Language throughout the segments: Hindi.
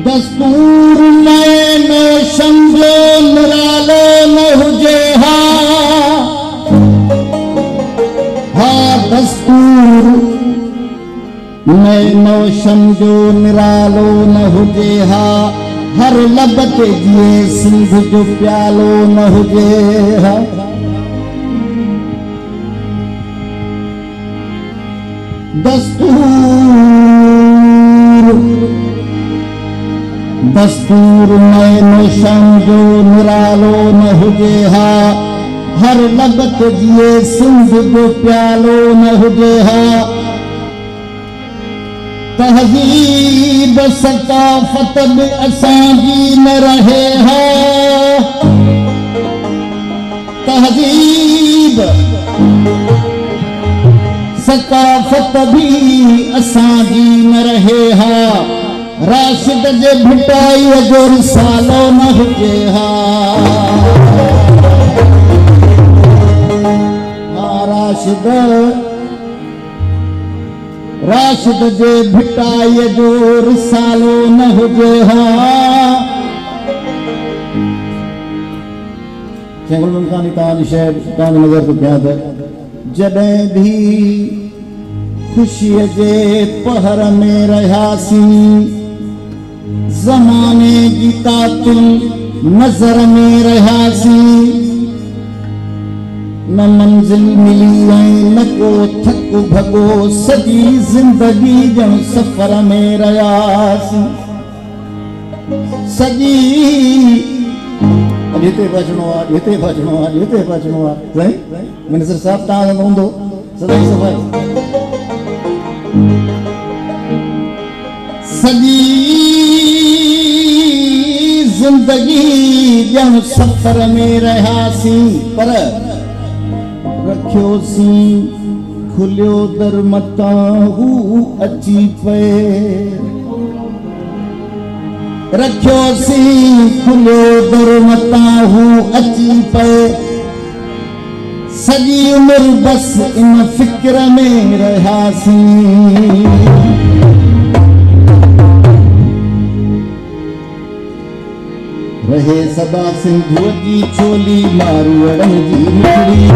दस्तूर नए में समझो निरालो न हुजे हा दस्तूर नए नो समझो निरालो न हुजे हा हर लब ते जिए सिंध जो प्यालो न हुजे हा दस्तूर नए नो समझो निरालो न हुजे हा हर लब ते जिए सिंध जो प्यालो न हुजे हा तहज़ीब सकाफ़त भी असांजी न रहे हा तहज़ीब सकाफ़त भी असांजी न रहे हा राशिद जे भिटाई जो रिसालो न हुजे हा राशिद जे भिटाई जो रिसालो न हुजे हा शेखुल मुमतानी ताज शहर ताज नजर तो क्या है जॾहिं भी खुशीअ जे पहर में रहियासी ज़माने जी तातुल नज़र में रहियासी न मंजिल मिली न को थक भगो सजी जिंदगी जन सफर में रहियासी सजी हिते बचणो आहे हिते बचणो आहे हिते बचणो आहे साईं मिनिस्टर साहब तव्हां हूंदो सदाई सफ़ाई सजी जिंदगी जन सफर में रहियासी पर रखियोसी खुलियो दर मतां हू अची पे रखियोसी खुलियो दर मतां हू अची पे सॼी उम्र बस इन फिक्र में रहियासी रहे सदा सिंधुअ जी चोली मारवड़नि जी मिठड़ी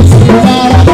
Yes,